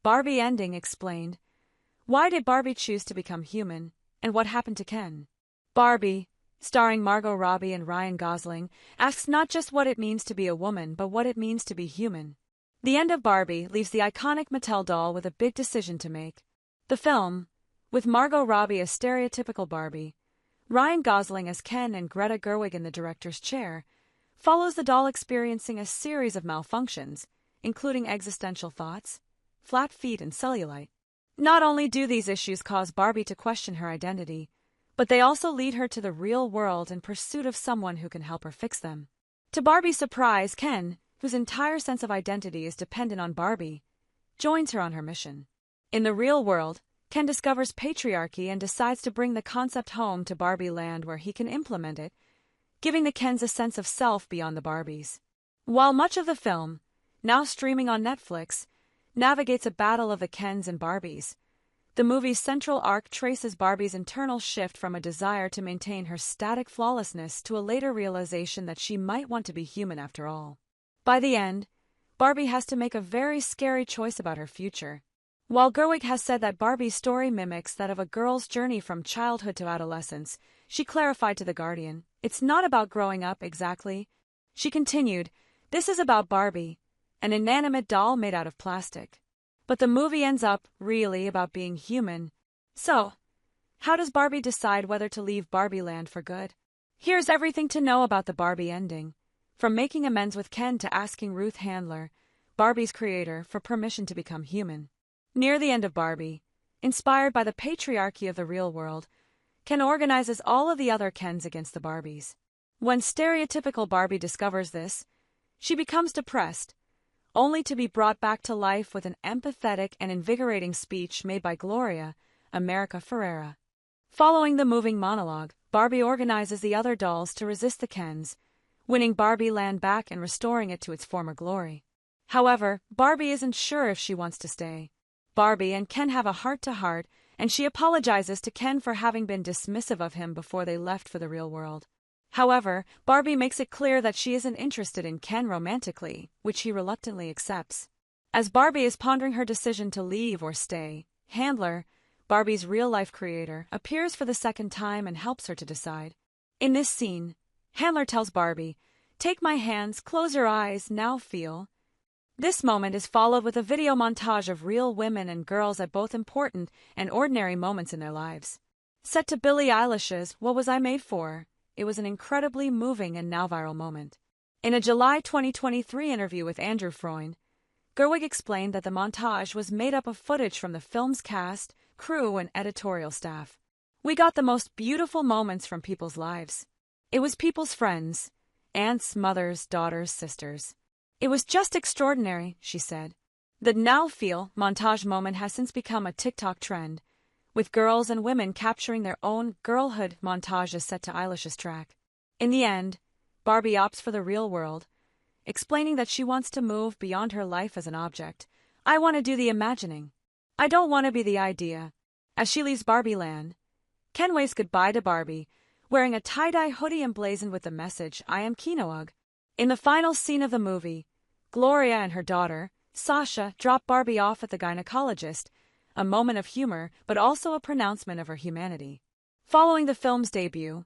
Barbie ending explained. Why did Barbie choose to become human, and what happened to Ken? Barbie, starring Margot Robbie and Ryan Gosling, asks not just what it means to be a woman but what it means to be human. The end of Barbie leaves the iconic Mattel doll with a big decision to make. The film, with Margot Robbie as stereotypical Barbie, Ryan Gosling as Ken and Greta Gerwig in the director's chair, follows the doll experiencing a series of malfunctions, including existential thoughts, flat feet and cellulite. Not only do these issues cause Barbie to question her identity, but they also lead her to the real world in pursuit of someone who can help her fix them. To Barbie's surprise, Ken, whose entire sense of identity is dependent on Barbie, joins her on her mission. In the real world, Ken discovers patriarchy and decides to bring the concept home to Barbie Land where he can implement it, giving the Kens a sense of self beyond the Barbies. While much of the film, now streaming on Netflix, navigates a battle of the Kens and Barbies, the movie's central arc traces Barbie's internal shift from a desire to maintain her static flawlessness to a later realization that she might want to be human after all. By the end, Barbie has to make a very scary choice about her future. While Gerwig has said that Barbie's story mimics that of a girl's journey from childhood to adolescence, she clarified to The Guardian, "It's not about growing up exactly." She continued, "This is about Barbie, an inanimate doll made out of plastic. But the movie ends up, really, about being human. So, how does Barbie decide whether to leave Barbie Land for good? Here's everything to know about the Barbie ending, from making amends with Ken to asking Ruth Handler, Barbie's creator, for permission to become human. Near the end of Barbie, inspired by the patriarchy of the real world, Ken organizes all of the other Kens against the Barbies. When stereotypical Barbie discovers this, she becomes depressed, only to be brought back to life with an empathetic and invigorating speech made by Gloria, America Ferrera. Following the moving monologue, Barbie organizes the other dolls to resist the Kens, winning Barbie Land back and restoring it to its former glory. However, Barbie isn't sure if she wants to stay. Barbie and Ken have a heart-to-heart, and she apologizes to Ken for having been dismissive of him before they left for the real world. However, Barbie makes it clear that she isn't interested in Ken romantically, which he reluctantly accepts. As Barbie is pondering her decision to leave or stay, Handler, Barbie's real-life creator, appears for the second time and helps her to decide. In this scene, Handler tells Barbie, "Take my hands, close your eyes, now feel." This moment is followed with a video montage of real women and girls at both important and ordinary moments in their lives. Set to Billie Eilish's "What Was I Made For?", it was an incredibly moving and now viral moment. In a July 2023 interview with Andrew Freund, Gerwig explained that the montage was made up of footage from the film's cast, crew, and editorial staff. "We got the most beautiful moments from people's lives. It was people's friends, aunts, mothers, daughters, sisters. It was just extraordinary," she said. The Now Feel montage moment has since become a TikTok trend, with girls and women capturing their own girlhood montages set to Eilish's track. In the end, Barbie opts for the real world, explaining that she wants to move beyond her life as an object. "I want to do the imagining. I don't want to be the idea." As she leaves Barbie Land, Ken waves goodbye to Barbie, wearing a tie-dye hoodie emblazoned with the message, "I am Kinoag." In the final scene of the movie, Gloria and her daughter, Sasha, drop Barbie off at the gynecologist, a moment of humor but also a pronouncement of her humanity. Following the film's debut,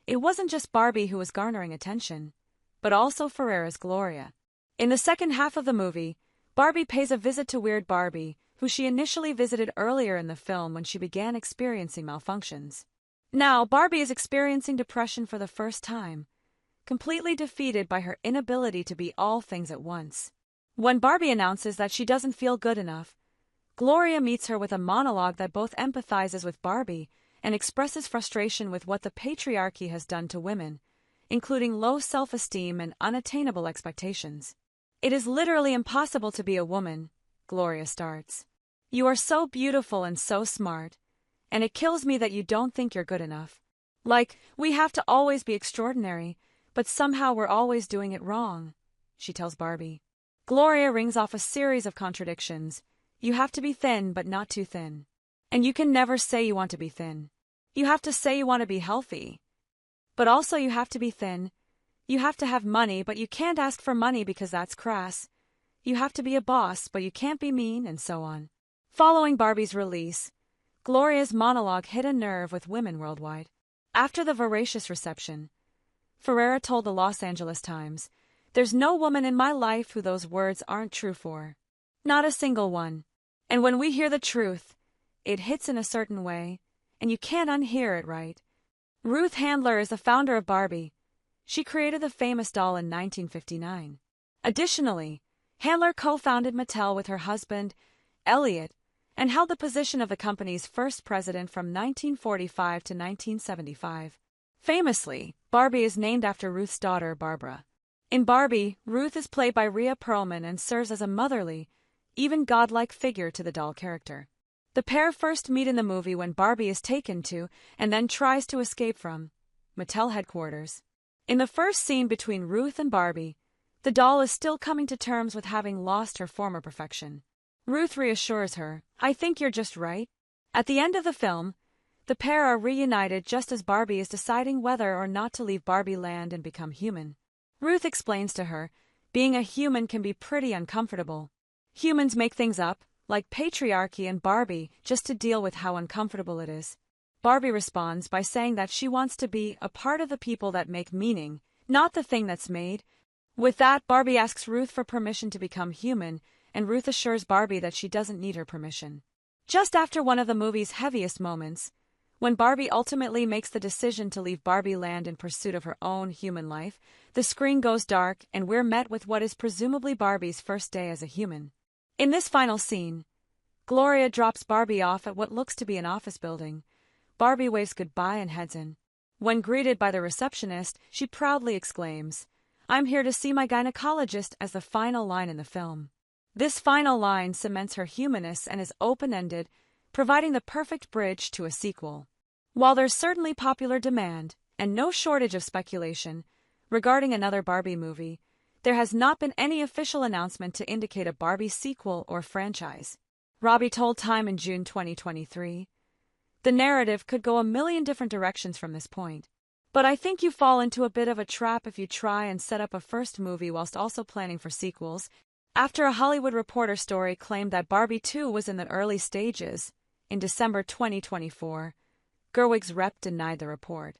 it wasn't just Barbie who was garnering attention, but also Ferrera's Gloria. In the second half of the movie, Barbie pays a visit to Weird Barbie, who she initially visited earlier in the film when she began experiencing malfunctions. Now, Barbie is experiencing depression for the first time, completely defeated by her inability to be all things at once. When Barbie announces that she doesn't feel good enough, Gloria meets her with a monologue that both empathizes with Barbie and expresses frustration with what the patriarchy has done to women, including low self-esteem and unattainable expectations. "It is literally impossible to be a woman," Gloria starts. "You are so beautiful and so smart, and it kills me that you don't think you're good enough. Like, we have to always be extraordinary, but somehow we're always doing it wrong," she tells Barbie. Gloria rings off a series of contradictions. "You have to be thin but not too thin. And you can never say you want to be thin. You have to say you want to be healthy. But also you have to be thin. You have to have money but you can't ask for money because that's crass. You have to be a boss but you can't be mean," and so on. Following Barbie's release, Gloria's monologue hit a nerve with women worldwide. After the voracious reception, Ferrera told the Los Angeles Times, "There's no woman in my life who those words aren't true for. Not a single one. And when we hear the truth, it hits in a certain way, and you can't unhear it, right?" Ruth Handler is the founder of Barbie. She created the famous doll in 1959. Additionally, Handler co-founded Mattel with her husband, Elliot, and held the position of the company's first president from 1945 to 1975. Famously, Barbie is named after Ruth's daughter, Barbara. In Barbie, Ruth is played by Rhea Perlman and serves as a motherly, even godlike figure to the doll character. The pair first meet in the movie when Barbie is taken to, and then tries to escape from, Mattel headquarters. In the first scene between Ruth and Barbie, the doll is still coming to terms with having lost her former perfection. Ruth reassures her, "I think you're just right." At the end of the film, the pair are reunited just as Barbie is deciding whether or not to leave Barbie Land and become human. Ruth explains to her, "Being a human can be pretty uncomfortable. Humans make things up, like patriarchy and Barbie, just to deal with how uncomfortable it is." Barbie responds by saying that she wants to be a part of the people that make meaning, not the thing that's made. With that, Barbie asks Ruth for permission to become human, and Ruth assures Barbie that she doesn't need her permission. Just after one of the movie's heaviest moments, when Barbie ultimately makes the decision to leave Barbie Land in pursuit of her own human life, the screen goes dark and we're met with what is presumably Barbie's first day as a human. In this final scene, Gloria drops Barbie off at what looks to be an office building. Barbie waves goodbye and heads in. When greeted by the receptionist, she proudly exclaims, "I'm here to see my gynecologist," as the final line in the film. This final line cements her humanness and is open-ended, providing the perfect bridge to a sequel. While there's certainly popular demand, and no shortage of speculation, regarding another Barbie movie, there has not been any official announcement to indicate a Barbie sequel or franchise. Robbie told Time in June 2023, "The narrative could go a million different directions from this point. But I think you fall into a bit of a trap if you try and set up a first movie whilst also planning for sequels." After a Hollywood Reporter story claimed that Barbie 2 was in the early stages, in December 2024, Gerwig's rep denied the report.